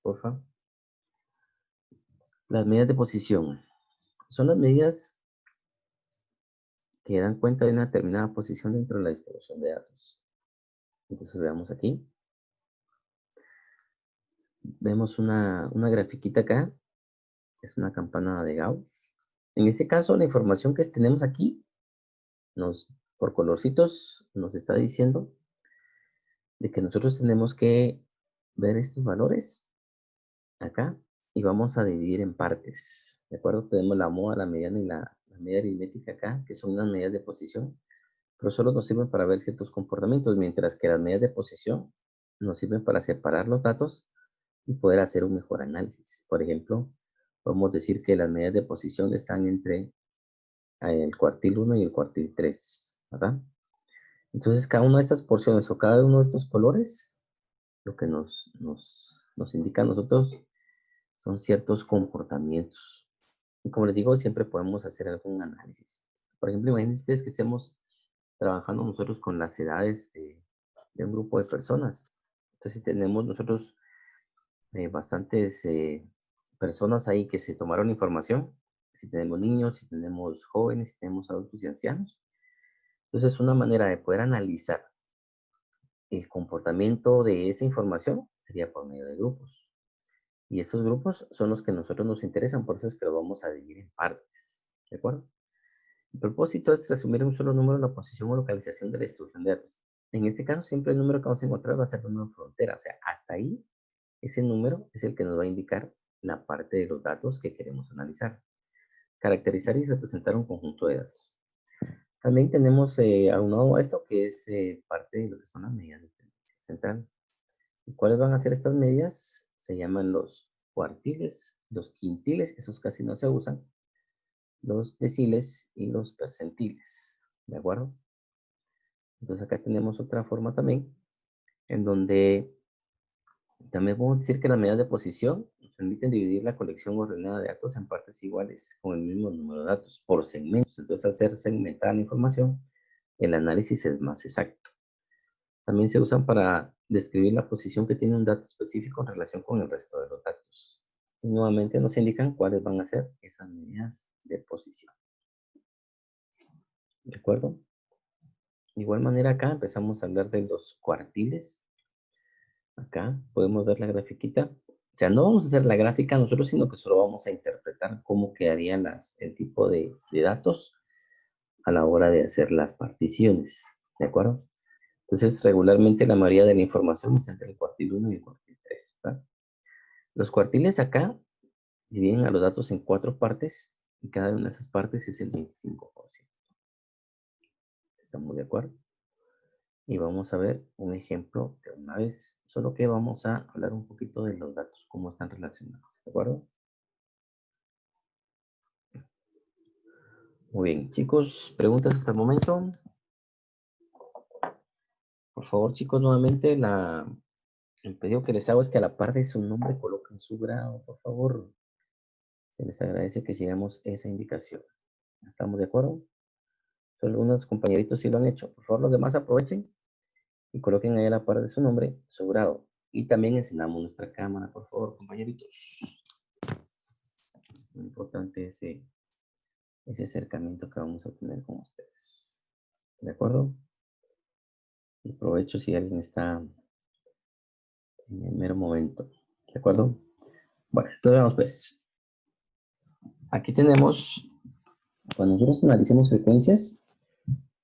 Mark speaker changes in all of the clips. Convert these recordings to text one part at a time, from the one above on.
Speaker 1: porfa. Las medidas de posición son las medidas que dan cuenta de una determinada posición dentro de la distribución de datos. Entonces veamos aquí. Vemos una grafiquita acá. Es una campana de Gauss. En este caso, la información que tenemos aquí, por colorcitos, nos está diciendo de que nosotros tenemos que ver estos valores acá y vamos a dividir en partes. ¿De acuerdo? Tenemos la moda, la mediana y la media aritmética acá, que son unas medidas de posición, pero solo nos sirven para ver ciertos comportamientos, mientras que las medidas de posición nos sirven para separar los datos y poder hacer un mejor análisis. Por ejemplo, podemos decir que las medidas de posición están entre el cuartil 1 y el cuartil 3, ¿verdad? Entonces, cada una de estas porciones o cada uno de estos colores, lo que nos indica a nosotros son ciertos comportamientos. Y como les digo, siempre podemos hacer algún análisis. Por ejemplo, imagínense ustedes que estemos trabajando nosotros con las edades de un grupo de personas. Entonces, si tenemos nosotros bastantes personas ahí que se tomaron información, si tenemos niños, si tenemos jóvenes, si tenemos adultos y ancianos. Entonces, una manera de poder analizar el comportamiento de esa información sería por medio de grupos. Y esos grupos son los que a nosotros nos interesan, por eso es que lo vamos a dividir en partes. ¿De acuerdo? El propósito es resumir en un solo número la posición o localización de la distribución de datos. En este caso, siempre el número que vamos a encontrar va a ser el número frontera. O sea, hasta ahí, ese número es el que nos va a indicar la parte de los datos que queremos analizar. Caracterizar y representar un conjunto de datos. También tenemos aunado a esto que es parte de lo que son las medidas de tendencia central. ¿Y cuáles van a ser estas medidas? Se llaman los cuartiles, los quintiles, esos casi no se usan, los deciles y los percentiles. ¿De acuerdo? Entonces acá tenemos otra forma también, en donde también podemos decir que las medidas de posición nos permiten dividir la colección ordenada de datos en partes iguales con el mismo número de datos por segmentos. Entonces, al ser segmentada la información, el análisis es más exacto. También se usan para describir la posición que tiene un dato específico en relación con el resto de los datos. Y nuevamente nos indican cuáles van a ser esas medidas de posición. ¿De acuerdo? De igual manera acá empezamos a hablar de los cuartiles. Acá podemos ver la grafiquita. O sea, no vamos a hacer la gráfica nosotros, sino que solo vamos a interpretar cómo quedarían el tipo de datos a la hora de hacer las particiones. ¿De acuerdo? Entonces, regularmente la mayoría de la información está entre el cuartil 1 y el cuartil 3. ¿Verdad? Los cuartiles acá dividen a los datos en 4 partes y cada una de esas partes es el 25%. ¿Estamos de acuerdo? Y vamos a ver un ejemplo de una vez, solo que vamos a hablar un poquito de los datos, cómo están relacionados, ¿de acuerdo? Muy bien, chicos, ¿preguntas hasta el momento? Por favor, chicos, nuevamente el pedido que les hago es que a la par de su nombre coloquen su grado, por favor. Se les agradece que sigamos esa indicación. ¿Estamos de acuerdo? Solo unos compañeritos sí lo han hecho. Por favor, los demás aprovechen y coloquen ahí a la par de su nombre su grado. Y también encenamos nuestra cámara, por favor, compañeritos. Muy importante ese acercamiento que vamos a tener con ustedes. ¿De acuerdo? Y provecho si alguien está en el mero momento. ¿De acuerdo? Bueno, entonces vamos pues. Aquí tenemos, cuando nosotros analicemos frecuencias,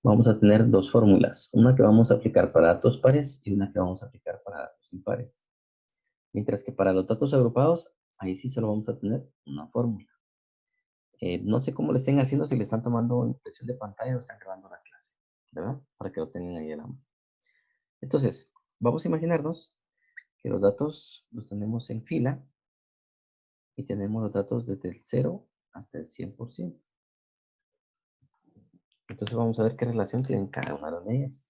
Speaker 1: vamos a tener dos fórmulas. Una que vamos a aplicar para datos pares y una que vamos a aplicar para datos impares. Mientras que para los datos agrupados, ahí sí solo vamos a tener una fórmula. No sé cómo le estén haciendo, si le están tomando impresión de pantalla o están grabando la clase, ¿verdad? Para que lo tengan ahí a la mano. Entonces, vamos a imaginarnos que los datos los tenemos en fila y tenemos los datos desde el 0 hasta el 100%. Entonces vamos a ver qué relación tienen cada una de las medidas.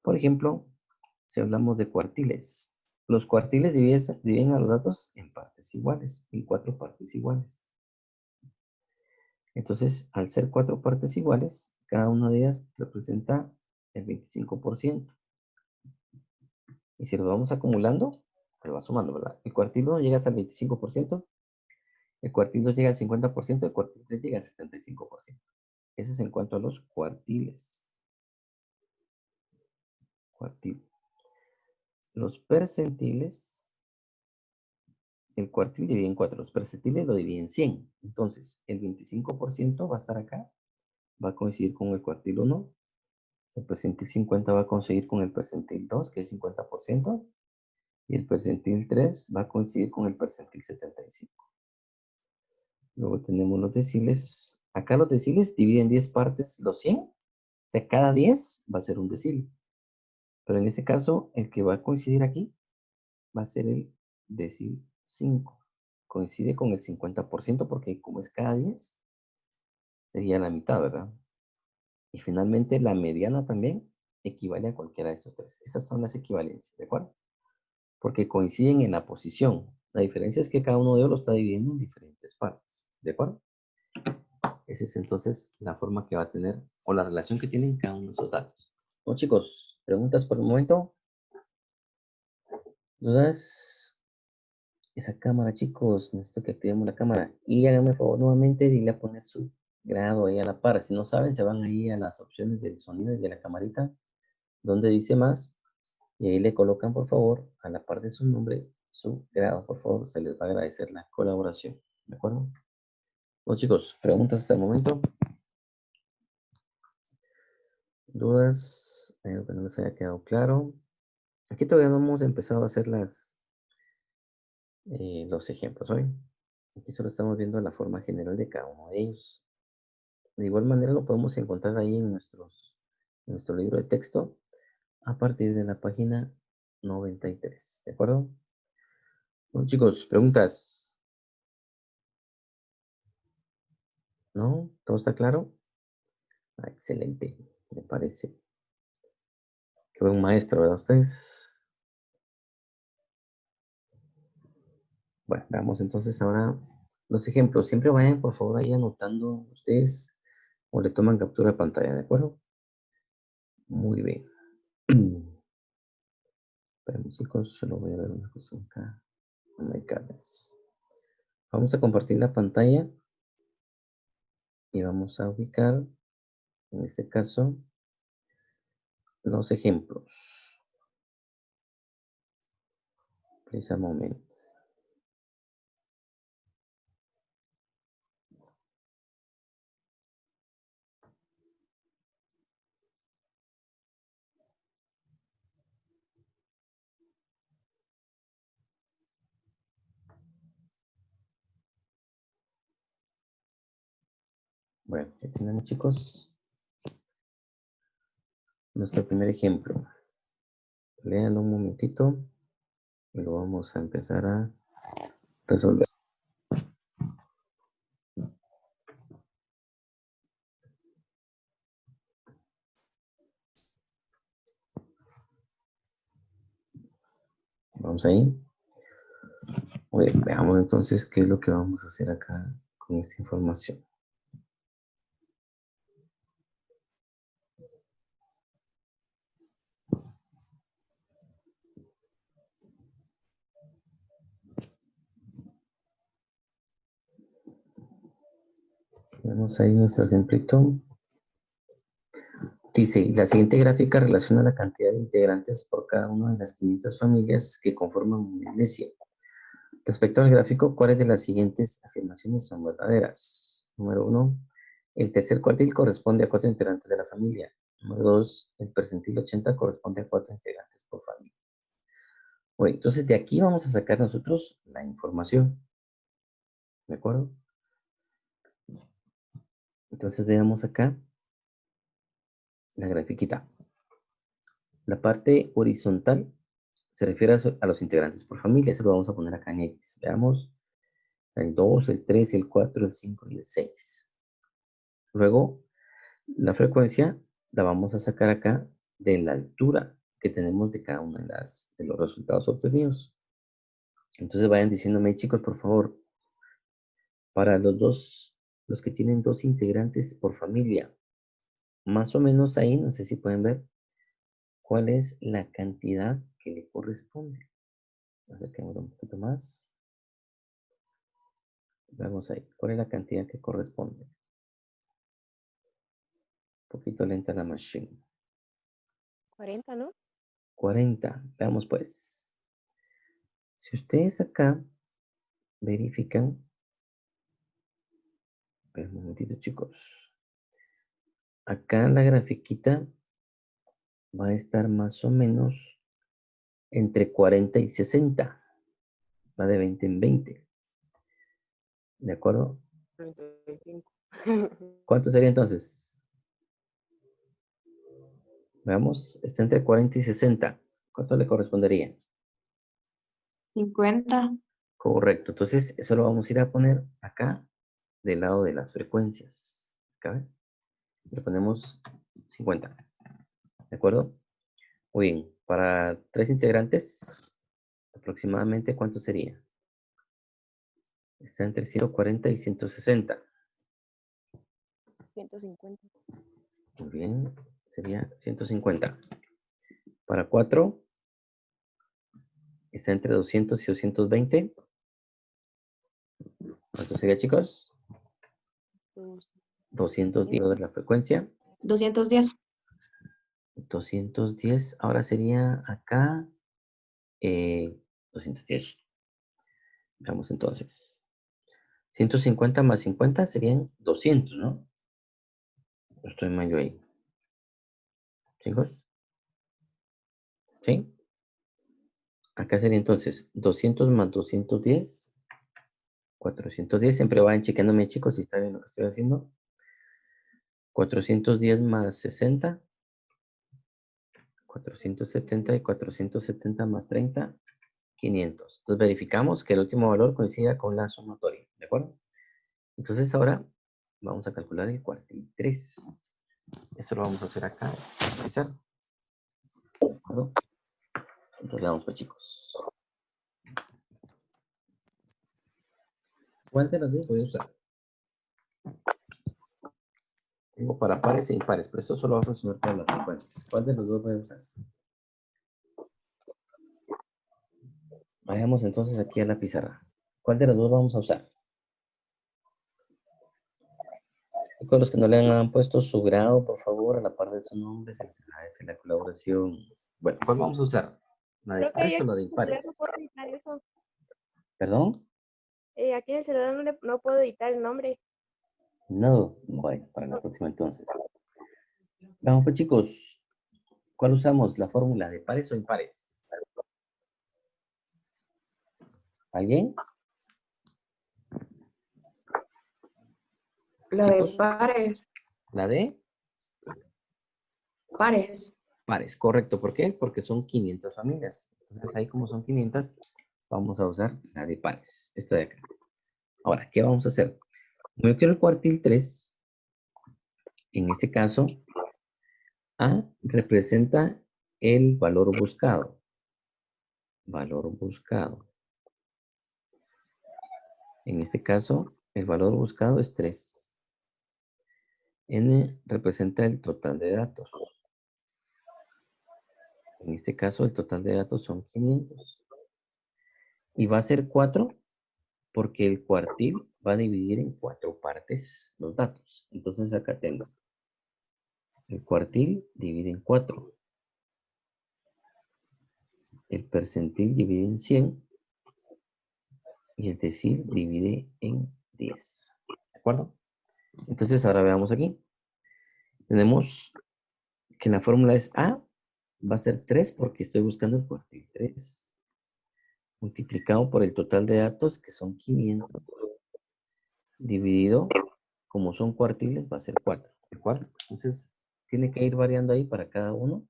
Speaker 1: Por ejemplo, si hablamos de cuartiles, los cuartiles dividen a los datos en partes iguales, en 4 partes iguales. Entonces, al ser 4 partes iguales, cada una de ellas representa el 25%. Y si los vamos acumulando, Pero va sumando, ¿verdad? El cuartil 1 llega hasta el 25%, el cuartil 2 llega al 50%, el cuartil 3 llega al 75%. Eso es en cuanto a los cuartiles. Cuartil. Los percentiles, el cuartil divide en 4, los percentiles lo divide en 100. Entonces, el 25% va a estar acá, va a coincidir con el cuartil 1. El percentil 50 va a coincidir con el percentil 2, que es 50%. Y el percentil 3 va a coincidir con el percentil 75. Luego tenemos los deciles. Acá los deciles dividen en 10 partes los 100. O sea, cada 10 va a ser un decil. Pero en este caso, el que va a coincidir aquí va a ser el decil 5. Coincide con el 50% porque como es cada 10, sería la mitad, ¿verdad? Y finalmente la mediana también equivale a cualquiera de estos tres. Esas son las equivalencias, ¿de acuerdo? Porque coinciden en la posición. La diferencia es que cada uno de ellos lo está dividiendo en diferentes partes, ¿de acuerdo? Esa es entonces la forma que va a tener o la relación que tienen cada uno de esos datos. Bueno, chicos, ¿preguntas por el momento? ¿Dudas? Esa cámara, chicos, necesito que activemos la cámara. Y háganme favor nuevamente, dile a poner su grado ahí a la par. Si no saben, se van ahí a las opciones del sonido y de la camarita, donde dice más, y ahí le colocan, por favor, a la par de su nombre, su grado. Por favor, se les va a agradecer la colaboración. ¿De acuerdo? Bueno, chicos, preguntas hasta el momento. ¿Dudas? Algo que no les haya quedado claro. Aquí todavía no hemos empezado a hacer los ejemplos hoy. Aquí solo estamos viendo la forma general de cada uno de ellos. De igual manera lo podemos encontrar ahí en nuestro libro de texto a partir de la página 93. ¿De acuerdo? Bueno, chicos, preguntas. ¿No? ¿Todo está claro? Ah, excelente, me parece. Qué buen maestro, ¿verdad? Ustedes. Bueno, veamos entonces ahora los ejemplos. Siempre vayan, por favor, ahí anotando ustedes o le toman captura de pantalla, ¿de acuerdo? Muy bien. Esperen, chicos, solo voy a ver una cosa acá. Oh my goodness. Vamos a compartir la pantalla y vamos a ubicar, en este caso, los ejemplos. Please a moment. Bueno, ya tenemos, chicos, nuestro primer ejemplo. Léanlo un momentito y lo vamos a empezar a resolver. Vamos ahí. Muy bien, veamos entonces qué es lo que vamos a hacer acá con esta información. Tenemos ahí nuestro ejemplito. Dice, la siguiente gráfica relaciona la cantidad de integrantes por cada una de las 500 familias que conforman una iglesia. Respecto al gráfico, ¿cuáles de las siguientes afirmaciones son verdaderas? Número 1, el tercer cuartil corresponde a 4 integrantes de la familia. Número 2, el percentil 80 corresponde a 4 integrantes por familia. Bueno, entonces de aquí vamos a sacar nosotros la información. ¿De acuerdo? Entonces veamos acá la grafiquita. La parte horizontal se refiere a los integrantes por familia. Eso lo vamos a poner acá en X. Veamos el 2, el 3, el 4, el 5 y el 6. Luego, la frecuencia la vamos a sacar acá de la altura que tenemos de cada uno de los resultados obtenidos. Entonces vayan diciéndome, chicos, por favor, para los que tienen 2 integrantes por familia, más o menos ahí, no sé si pueden ver, cuál es la cantidad que le corresponde. Acerquémoslo un poquito más. Vamos ahí. ¿Cuál es la cantidad que corresponde? Un poquito lenta la machine.
Speaker 2: 40, ¿no?
Speaker 1: 40. Veamos pues. Si ustedes acá verifican. Espera un momentito, chicos. Acá la grafiquita va a estar más o menos entre 40 y 60. Va de 20 en 20. ¿De acuerdo?
Speaker 2: 35.
Speaker 1: ¿Cuánto sería entonces? Veamos, está entre 40 y 60. ¿Cuánto le correspondería?
Speaker 3: 50.
Speaker 1: Correcto. Entonces, eso lo vamos a ir a poner acá, del lado de las frecuencias. Acá, le ponemos 50. ¿De acuerdo? Muy bien. Para 3 integrantes, aproximadamente, ¿cuánto sería? Está entre 140 y 160.
Speaker 2: 150.
Speaker 1: Muy bien. Sería 150. Para 4, está entre 200 y 220. ¿Cuánto sería, chicos? 210 de la frecuencia.
Speaker 3: 210.
Speaker 1: 210. Ahora sería acá 210. Veamos entonces. 150 más 50 serían 200, ¿no? Estoy mal yo ahí. ¿Chicos? ¿Sí? Acá sería entonces 200 más 210. 410. Siempre vayan chequeándome, chicos, si está bien lo que estoy haciendo. 410 más 60. 470 y 470 más 30. 500. Entonces verificamos que el último valor coincida con la sumatoria. ¿De acuerdo? Entonces ahora vamos a calcular el cuartil 3. Eso lo vamos a hacer acá. ¿De acuerdo? Entonces le damos pues, chicos. ¿Cuál de las dos voy a usar? Tengo para pares e impares, pero eso solo va a funcionar para las frecuencias. ¿Cuál de los dos voy a usar? Vayamos entonces aquí a la pizarra. ¿Cuál de los dos vamos a usar? Con los que no le han puesto su grado, por favor, a la par de su nombre, se les agradece la colaboración. Bueno, ¿cuál vamos a usar? ¿La de
Speaker 2: Profe,
Speaker 1: pares o
Speaker 2: aquí
Speaker 1: la de
Speaker 2: en el celular no
Speaker 1: impares?
Speaker 2: puedo editar eso.
Speaker 1: ¿Perdón?
Speaker 2: Aquí en el celular no puedo editar el nombre.
Speaker 1: No. Bueno, para la próxima entonces. Vamos pues chicos. ¿Cuál usamos? ¿La fórmula de pares o impares? ¿Alguien?
Speaker 3: La de
Speaker 1: Chicos,
Speaker 3: pares.
Speaker 1: ¿la de?
Speaker 3: Pares.
Speaker 1: Pares, correcto. ¿Por qué? Porque son 500 familias. Entonces ahí como son 500, vamos a usar la de pares. Esta de acá. Ahora, ¿qué vamos a hacer? Como yo quiero el cuartil 3, en este caso, A representa el valor buscado. Valor buscado. En este caso, el valor buscado es 3. N representa el total de datos. En este caso, el total de datos son 500. Y va a ser 4 porque el cuartil va a dividir en 4 partes los datos. Entonces acá tengo. El cuartil divide en 4. El percentil divide en 100. Y el decil divide en 10. ¿De acuerdo? Entonces ahora veamos aquí. Tenemos que la fórmula es A, va a ser 3 porque estoy buscando el cuartil 3, multiplicado por el total de datos que son 500, dividido, como son cuartiles, va a ser 4. ¿De acuerdo? Entonces tiene que ir variando ahí para cada uno.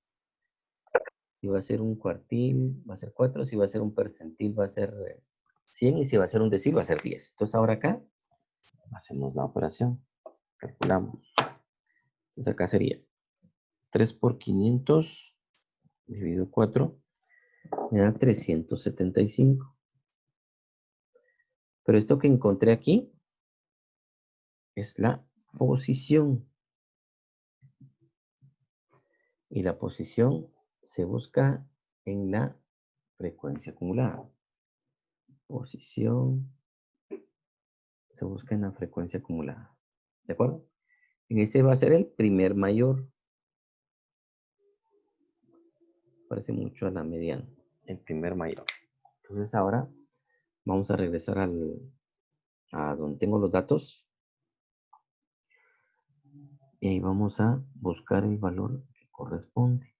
Speaker 1: Si va a ser un cuartil, va a ser 4. Si va a ser un percentil, va a ser 100. Y si va a ser un decil, va a ser 10. Entonces ahora acá hacemos la operación. Calculamos. Entonces acá sería 3 por 500 dividido 4 me da 375. Pero esto que encontré aquí es la posición. Y la posición se busca en la frecuencia acumulada. Posición se busca en la frecuencia acumulada. ¿De acuerdo? En este va a ser el primer mayor. Parece mucho a la mediana. El primer mayor. Entonces ahora vamos a regresar a donde tengo los datos. Y ahí vamos a buscar el valor que corresponde.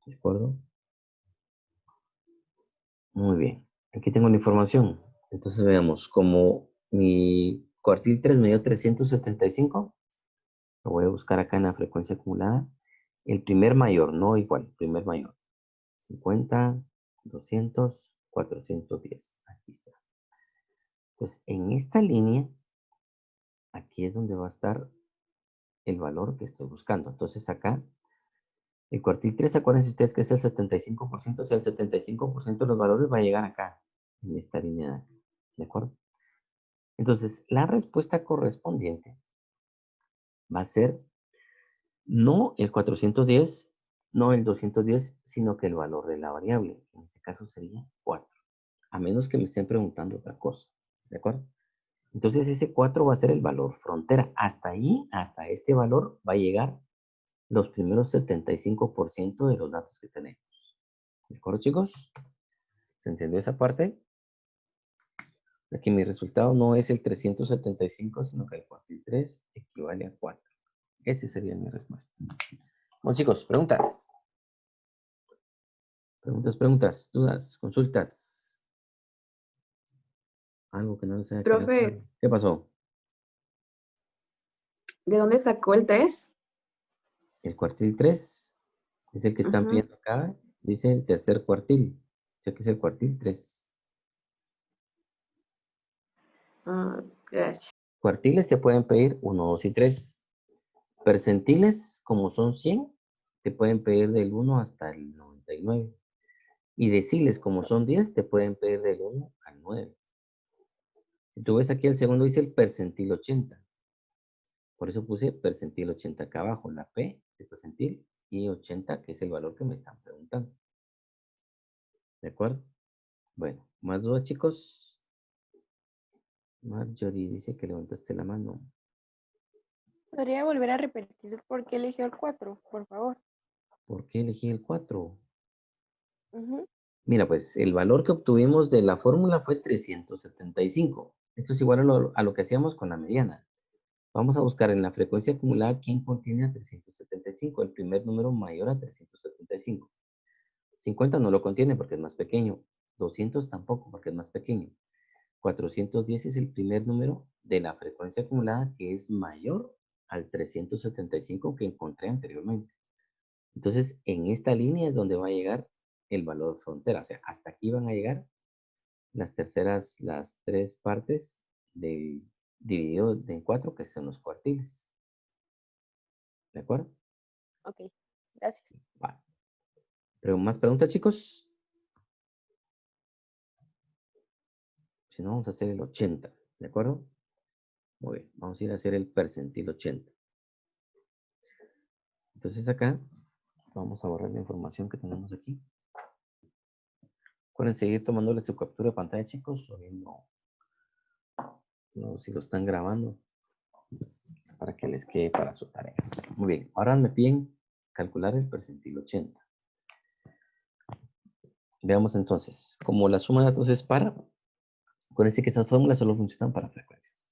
Speaker 1: ¿De acuerdo? Muy bien. Aquí tengo la información. Entonces veamos, como mi cuartil 3 me dio 375, lo voy a buscar acá en la frecuencia acumulada. El primer mayor, no igual, primer mayor. 50, 200, 410. Aquí está. Entonces, en esta línea, aquí es donde va a estar el valor que estoy buscando. Entonces, acá, el cuartil 3, acuérdense ustedes que es el 75%, o sea, el 75% de los valores va a llegar acá, en esta línea de acá. ¿De acuerdo? Entonces, la respuesta correspondiente va a ser no el 410, no el 210, sino que el valor de la variable. En este caso sería 4. A menos que me estén preguntando otra cosa. ¿De acuerdo? Entonces ese 4 va a ser el valor frontera. Hasta ahí, hasta este valor, va a llegar los primeros 75% de los datos que tenemos. ¿De acuerdo, chicos? ¿Se entendió esa parte? Aquí mi resultado no es el 375, sino que el cuartil 3 equivale a 4. Esa sería mi respuesta. Bueno, chicos, preguntas. Preguntas, dudas, consultas. Algo que no les haya quedado
Speaker 3: Profe,
Speaker 1: claro. ¿Qué pasó?
Speaker 3: ¿de dónde sacó el 3?
Speaker 1: El cuartil 3 es el que están viendo acá. Dice el tercer cuartil. O sea que es el cuartil 3.
Speaker 3: Gracias.
Speaker 1: Cuartiles te pueden pedir 1, 2 y 3. Percentiles, como son 100, te pueden pedir del 1 hasta el 99. Y deciles, como son 10, te pueden pedir del 1 al 9. Si tú ves aquí el segundo dice el percentil 80. Por eso puse percentil 80 acá abajo, la P de percentil y 80, que es el valor que me están preguntando. ¿De acuerdo? Bueno, ¿más dudas, chicos? Marjorie dice que levantaste la mano.
Speaker 2: ¿Podría volver a repetir por qué eligió el 4, por favor?
Speaker 1: ¿Por qué elegí el 4?
Speaker 2: Ujú.
Speaker 1: Mira, pues el valor que obtuvimos de la fórmula fue 375. Esto es igual a lo que hacíamos con la mediana. Vamos a buscar en la frecuencia acumulada quién contiene a 375, el primer número mayor a 375. 50 no lo contiene porque es más pequeño. 200 tampoco porque es más pequeño. 410 es el primer número de la frecuencia acumulada que es mayor al 375 que encontré anteriormente. Entonces, en esta línea es donde va a llegar el valor frontera. O sea, hasta aquí van a llegar las tres partes dividido en 4, que son los cuartiles. ¿De acuerdo?
Speaker 2: Ok, gracias.
Speaker 1: Vale. ¿Pero más preguntas, chicos? Si no, vamos a hacer el 80. ¿De acuerdo? Muy bien. Vamos a ir a hacer el percentil 80. Entonces acá vamos a borrar la información que tenemos aquí. Pueden seguir tomándole su captura de pantalla, chicos, o bien no, si lo están grabando, para que les quede para su tarea. Muy bien, ahora me piden calcular el percentil 80. Veamos entonces, como la suma de datos es para, acuérdense que estas fórmulas solo funcionan para frecuencias.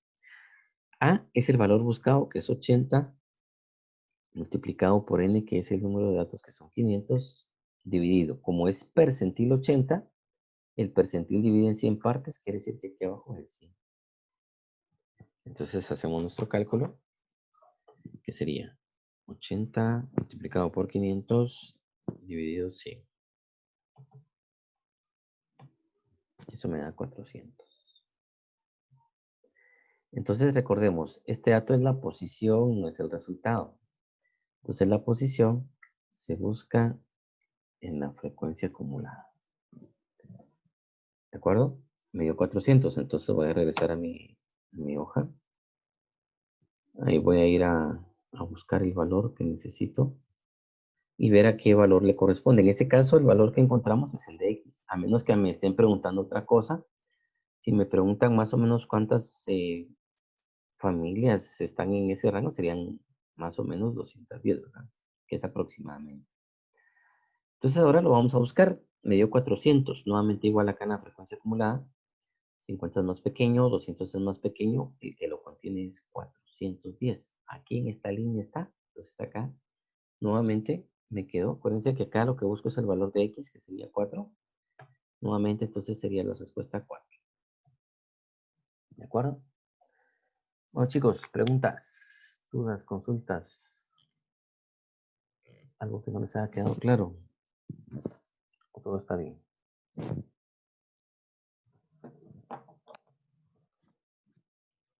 Speaker 1: A es el valor buscado, que es 80, multiplicado por n, que es el número de datos, que son 500, dividido. Como es percentil 80, el percentil divide en 100 partes, quiere decir que aquí abajo es el 100. Entonces hacemos nuestro cálculo, que sería 80 multiplicado por 500 dividido 100. Eso me da 400. Entonces recordemos, este dato es la posición, no es el resultado. Entonces la posición se busca en la frecuencia acumulada. ¿De acuerdo? Me dio 400, entonces voy a regresar a mi hoja. Ahí voy a ir a buscar el valor que necesito y ver a qué valor le corresponde. En este caso, el valor que encontramos es el de X. A menos que me estén preguntando otra cosa, Si me preguntan más o menos cuántas familias están en ese rango, serían más o menos 210, ¿verdad? Que es aproximadamente. Entonces ahora lo vamos a buscar. Me dio 400, nuevamente igual acá en la frecuencia acumulada. 50 es más pequeño, 200 es más pequeño, el que lo contiene es 410. Aquí en esta línea está. Entonces acá, nuevamente, me quedó. Acuérdense que acá lo que busco es el valor de X, que sería 4. Nuevamente, entonces sería la respuesta 4. ¿De acuerdo? Bueno, chicos, preguntas, dudas, consultas. Algo que no les haya quedado claro. Todo está bien.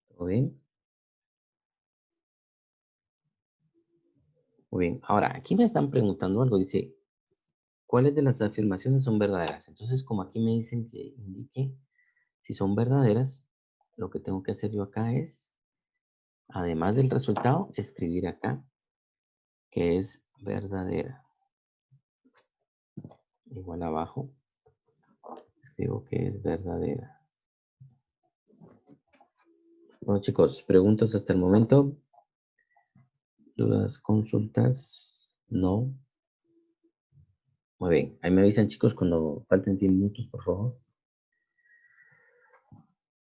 Speaker 1: ¿Todo bien? Muy bien. Ahora, aquí me están preguntando algo. Dice, ¿cuáles de las afirmaciones son verdaderas? Entonces, como aquí me dicen que indique si son verdaderas, lo que tengo que hacer yo acá es, además del resultado, escribir acá que es verdadera. Igual abajo, escribo que es verdadera. Bueno, chicos, preguntas hasta el momento. ¿Dudas, consultas? No. Muy bien. Ahí me avisan, chicos, cuando falten 10 minutos, por favor.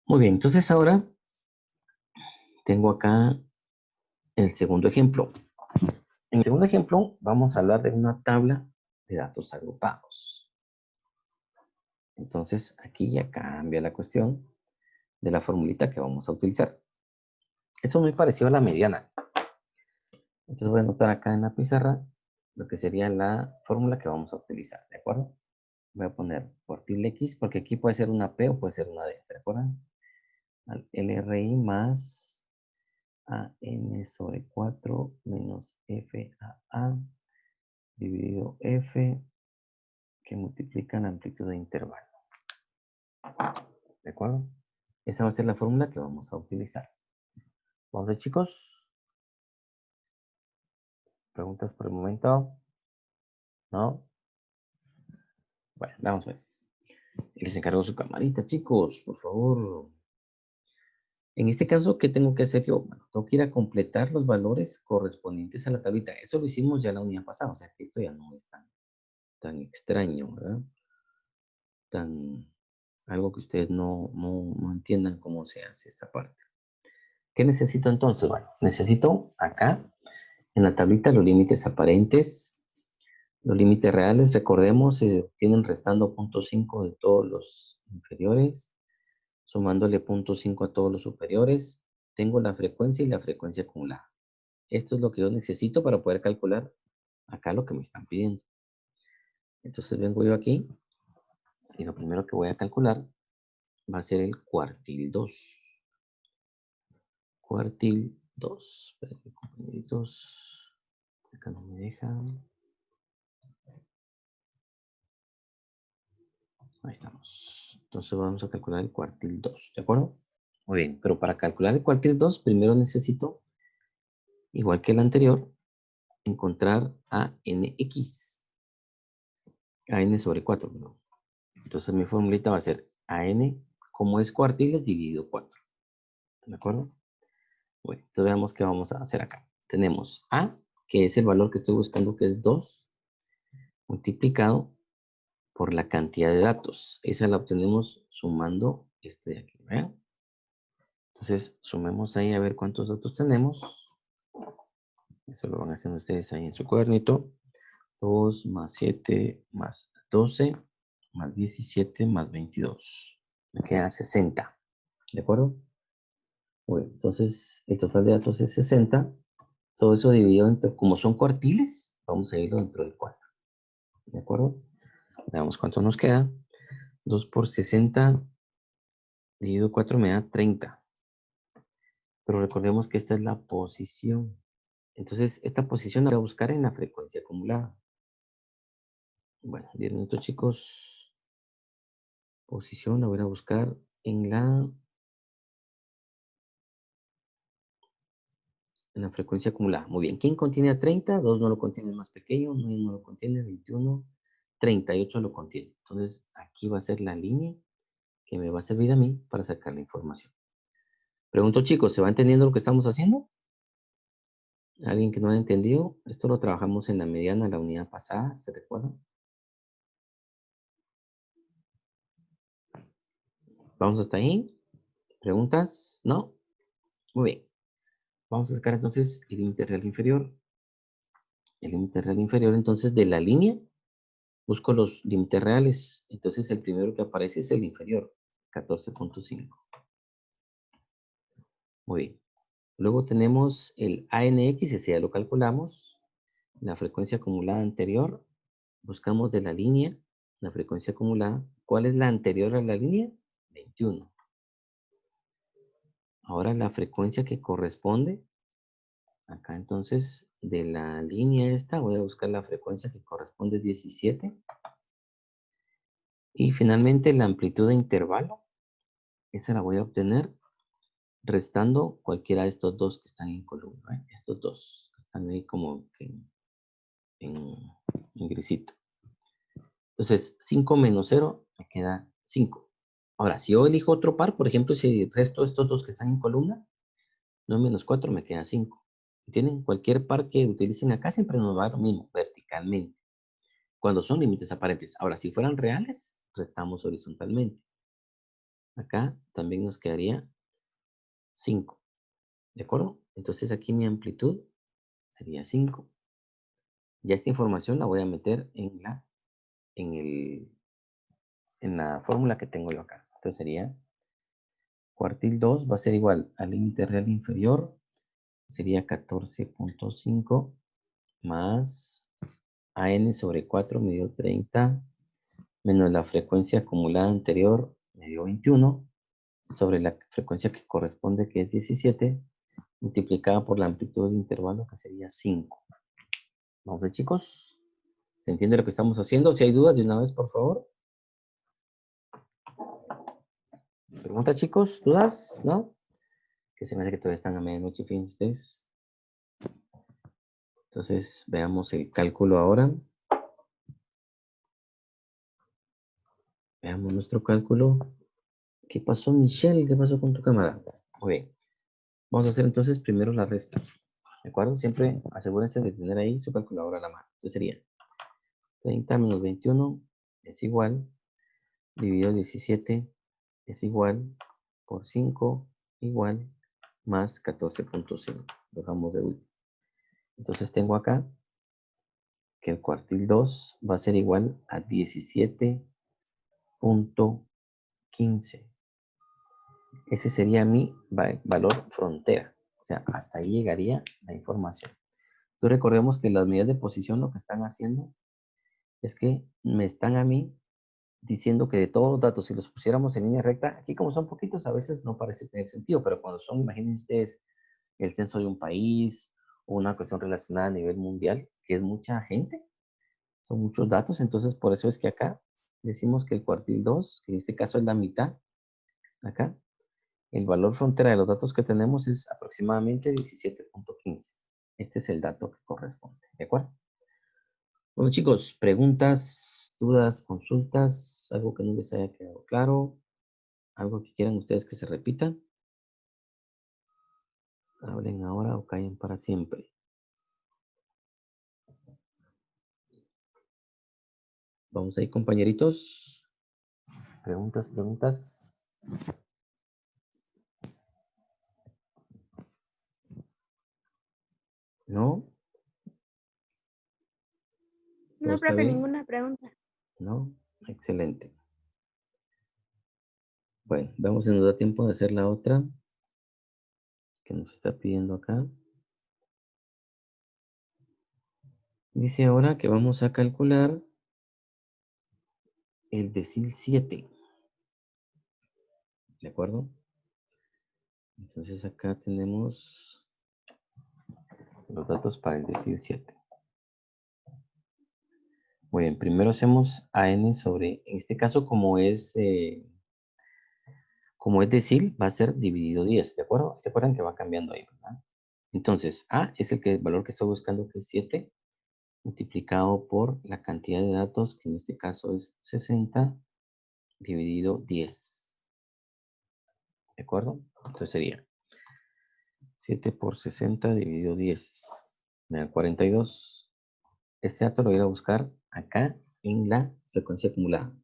Speaker 1: Muy bien. Entonces ahora tengo acá el segundo ejemplo. En el segundo ejemplo vamos a hablar de una tabla de datos agrupados. Entonces aquí ya cambia la cuestión de la formulita que vamos a utilizar. Esto es muy parecido a la mediana. Entonces voy a anotar acá en la pizarra lo que sería la fórmula que vamos a utilizar, ¿de acuerdo? Voy a poner cuartil X, porque aquí puede ser una P o puede ser una D, ¿se acuerdan? Al LRI más AN sobre 4 menos FAA dividido F que multiplica la amplitud de intervalo. ¿De acuerdo? Esa va a ser la fórmula que vamos a utilizar. Vamos a ver, chicos. ¿Preguntas por el momento? ¿No? Bueno, vamos pues. Les encargo su camarita, chicos, por favor. En este caso, ¿qué tengo que hacer yo? Bueno, tengo que ir a completar los valores correspondientes a la tablita. Eso lo hicimos ya la unidad pasada, o sea que esto ya no es tan extraño, ¿verdad? Algo que ustedes no entiendan cómo se hace esta parte. ¿Qué necesito entonces? Bueno, necesito acá, en la tablita, los límites aparentes, los límites reales, recordemos, se obtienen restando 0.5 de todos los inferiores, sumándole 0.5 a todos los superiores. Tengo la frecuencia y la frecuencia acumulada. Esto es lo que yo necesito para poder calcular acá lo que me están pidiendo. Entonces vengo yo aquí y lo primero que voy a calcular va a ser el cuartil 2. Cuartil 2. Esperen, compañeritos. Acá no me deja. Ahí estamos. Entonces vamos a calcular el cuartil 2, ¿de acuerdo? Muy bien, pero para calcular el cuartil 2, primero necesito, igual que el anterior, encontrar a nx. A n sobre 4, ¿no? Entonces mi formulita va a ser a n, como es cuartiles, dividido 4. ¿De acuerdo? Bueno, entonces veamos qué vamos a hacer acá. Tenemos a, que es el valor que estoy buscando, que es 2, multiplicado por la cantidad de datos. Esa la obtenemos sumando este de aquí, ¿vean? Entonces, sumemos ahí a ver cuántos datos tenemos. Eso lo van haciendo ustedes ahí en su cuadernito. 2 más 7 más 12 más 17 más 22. Me queda 60. ¿De acuerdo? Bueno, entonces el total de datos es 60. Todo eso dividido entre, como son cuartiles, vamos a irlo dentro del 4. ¿De acuerdo? Veamos cuánto nos queda. 2 por 60 dividido 4 me da 30. Pero recordemos que esta es la posición. Entonces, esta posición la voy a buscar en la frecuencia acumulada. Bueno, 10 minutos, chicos. Posición la voy a buscar en la frecuencia acumulada. Muy bien. ¿Quién contiene a 30? 2 no lo contiene, es más pequeño. 9 no lo contiene, 21. 38 lo contiene. Entonces, aquí va a ser la línea que me va a servir a mí para sacar la información. Pregunto, chicos, ¿se va entendiendo lo que estamos haciendo? ¿Alguien que no ha entendido? Esto lo trabajamos en la mediana, la unidad pasada, ¿se recuerdan? ¿Vamos hasta ahí? ¿Preguntas? ¿No? Muy bien. Vamos a sacar entonces el límite real inferior. El límite real inferior, entonces, de la línea, busco los límites reales. Entonces, el primero que aparece es el inferior, 14.5. Muy bien. Luego tenemos el ANX, ese ya lo calculamos. La frecuencia acumulada anterior. Buscamos de la línea la frecuencia acumulada. ¿Cuál es la anterior a la línea? 21. Ahora la frecuencia que corresponde. Acá entonces, de la línea esta, voy a buscar la frecuencia que corresponde a 17. Y finalmente la amplitud de intervalo. Esa la voy a obtener restando cualquiera de estos dos que están en columna. ¿Eh? Estos dos que están ahí como que en grisito. Entonces, 5 menos 0 me queda 5. Ahora, si yo elijo otro par, por ejemplo, si resto estos dos que están en columna, 9 menos 4 me queda 5. ¿Entienden? Cualquier par que utilicen acá siempre nos va a dar lo mismo, verticalmente. Cuando son límites aparentes. Ahora, si fueran reales, restamos horizontalmente. Acá también nos quedaría 5. ¿De acuerdo? Entonces aquí mi amplitud sería 5. Ya esta información la voy a meter en la fórmula que tengo yo acá. Entonces sería cuartil 2 va a ser igual al límite real inferior. Sería 14.5 más AN sobre 4 me dio 30 menos la frecuencia acumulada anterior me dio 21 sobre la frecuencia que corresponde que es 17 multiplicada por la amplitud del intervalo que sería 5. Vamos a ver, chicos. ¿Se entiende lo que estamos haciendo? Si hay dudas, de una vez, por favor. ¿Preguntas, chicos? ¿Dudas? ¿No? Que se me hace que todavía están a medianoche, fíjense ustedes. Entonces, veamos el cálculo ahora. Veamos nuestro cálculo. ¿Qué pasó, Michelle? ¿Qué pasó con tu cámara? Muy bien. Vamos a hacer entonces primero la resta. ¿De acuerdo? Siempre asegúrense de tener ahí su calculadora a la mano. Entonces sería 30 menos 21 es igual, dividido 17 es igual, por 5 igual, más 14.5. Lo dejamos de último. Entonces tengo acá que el cuartil 2 va a ser igual a 17.15. Ese sería mi valor frontera. O sea, hasta ahí llegaría la información. Entonces recordemos que las medidas de posición lo que están haciendo es que me están a mí diciendo que de todos los datos, si los pusiéramos en línea recta, aquí como son poquitos, a veces no parece tener sentido, pero cuando son, imagínense ustedes, el censo de un país o una cuestión relacionada a nivel mundial, que es mucha gente, son muchos datos, entonces por eso es que acá decimos que el cuartil 2, que en este caso es la mitad, acá, el valor frontera de los datos que tenemos es aproximadamente 17.15. Este es el dato que corresponde, ¿de acuerdo? Bueno, chicos, preguntas, dudas, consultas, algo que no les haya quedado claro, algo que quieran ustedes que se repita. Hablen ahora o callen para siempre. Vamos ahí, compañeritos. Preguntas, preguntas. ¿No? ¿Todo
Speaker 2: No,
Speaker 1: está
Speaker 2: profe,
Speaker 1: bien?
Speaker 2: ninguna pregunta.
Speaker 1: ¿No? Excelente. Bueno, vamos si nos da tiempo de hacer la otra que nos está pidiendo acá. Dice ahora que vamos a calcular el decil 7. ¿De acuerdo? Entonces acá tenemos los datos para el decil 7. Muy bien, primero hacemos AN sobre, en este caso como es decil, va a ser dividido 10, ¿de acuerdo? ¿Se acuerdan que va cambiando ahí, verdad? Entonces, A es el valor que estoy buscando, que es 7, multiplicado por la cantidad de datos, que en este caso es 60, dividido 10. ¿De acuerdo? Entonces sería 7 por 60 dividido 10. Me da 42. Este dato lo voy a ir a buscar acá en la frecuencia acumulada.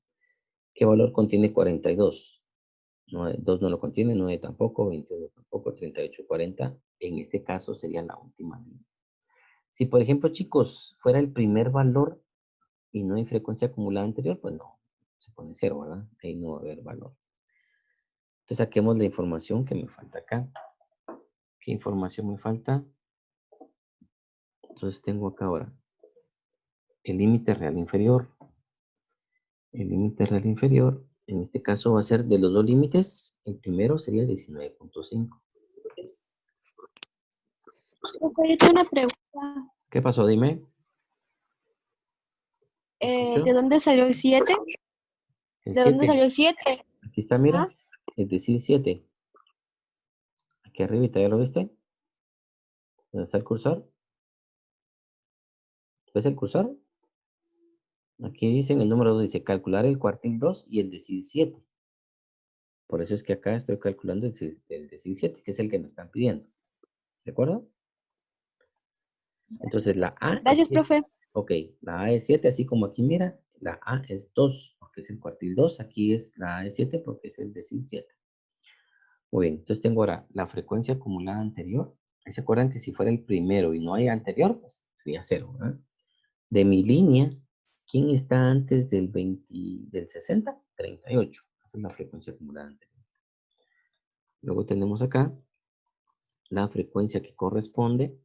Speaker 1: ¿Qué valor contiene 42? 2 no lo contiene, 9 tampoco, 21 tampoco, 38, 40. En este caso sería la última línea. Si, por ejemplo, chicos, fuera el primer valor y no hay frecuencia acumulada anterior, pues no, se pone 0, ¿verdad? Ahí no va a haber valor. Entonces saquemos la información que me falta acá. ¿Qué información me falta? Entonces tengo acá ahora el límite real inferior. El límite real inferior, en este caso va a ser de los dos límites, el primero sería 19.5.
Speaker 2: Profe, yo tengo una pregunta.
Speaker 1: ¿Qué pasó? Dime. ¿Escucho?
Speaker 2: ¿De dónde salió el 7?
Speaker 1: El
Speaker 2: ¿De dónde
Speaker 1: 7.
Speaker 2: salió el 7?
Speaker 1: Aquí está, mira.
Speaker 2: Ajá.
Speaker 1: Es decir, 7. Aquí arribita, ¿ya lo viste? ¿Dónde está el cursor? ¿Ves el cursor? Aquí dicen el número 2, dice calcular el cuartil 2 y el decil 7. Por eso es que acá estoy calculando el decil 7, que es el que me están pidiendo. ¿De acuerdo? Entonces la A es
Speaker 2: Gracias,
Speaker 1: 7.
Speaker 2: profe.
Speaker 1: Ok, la A es 7, así como aquí mira, la A es 2, porque es el cuartil 2. Aquí es la A es 7, porque es el decil 7. Muy bien, entonces tengo ahora la frecuencia acumulada anterior. ¿Se acuerdan que si fuera el primero y no hay anterior, pues sería 0, ¿verdad? De mi línea, ¿quién está antes del 20, del 60? 38. Esa es la frecuencia acumulada anterior. Luego tenemos acá la frecuencia que corresponde.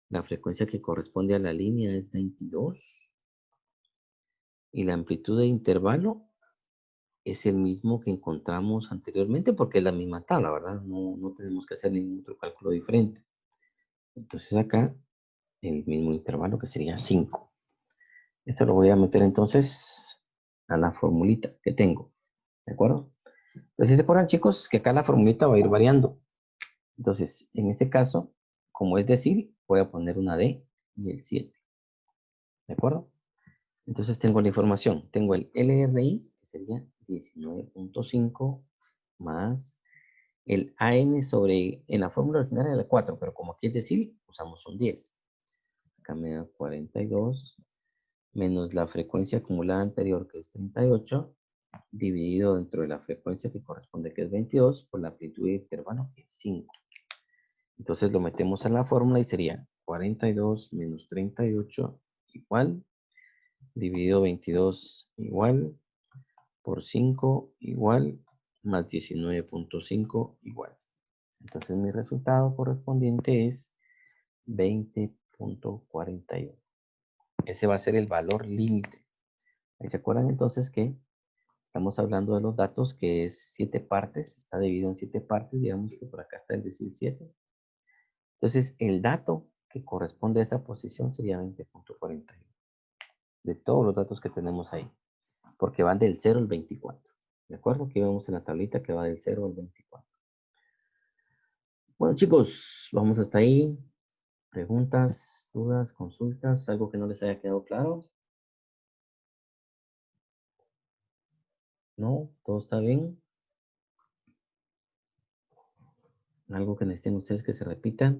Speaker 1: La frecuencia que corresponde a la línea es 22. Y la amplitud de intervalo es el mismo que encontramos anteriormente porque es la misma tabla, ¿verdad? No tenemos que hacer ningún otro cálculo diferente. Entonces acá el mismo intervalo que sería 5. Esto lo voy a meter entonces a la formulita que tengo. ¿De acuerdo? Entonces, ¿se acuerdan, chicos, que acá la formulita va a ir variando? Entonces, en este caso, como es decir, voy a poner una D y el 7. ¿De acuerdo? Entonces tengo la información. Tengo el LRI, que sería 19.5 más el AM sobre, en la fórmula original era 4, pero como aquí es decir, usamos un 10. Acá me da 42 menos la frecuencia acumulada anterior, que es 38, dividido dentro de la frecuencia que corresponde, que es 22, por la amplitud de intervalo, que es 5. Entonces lo metemos en la fórmula y sería 42 menos 38 igual, dividido 22 igual, por 5 igual, más 19.5 igual. Entonces mi resultado correspondiente es 20.41. Ese va a ser el valor límite. Ahí se acuerdan entonces que estamos hablando de los datos, que es 7 partes, está dividido en 7 partes, digamos que por acá está el decil 7. Entonces el dato que corresponde a esa posición sería 20.41. De todos los datos que tenemos ahí, porque van del 0 al 24. ¿De acuerdo? Aquí vemos en la tablita que va del 0 al 24. Bueno, chicos, vamos hasta ahí. Preguntas, dudas, consultas, algo que no les haya quedado claro. ¿No? ¿Todo está bien? ¿Algo que necesiten ustedes que se repita?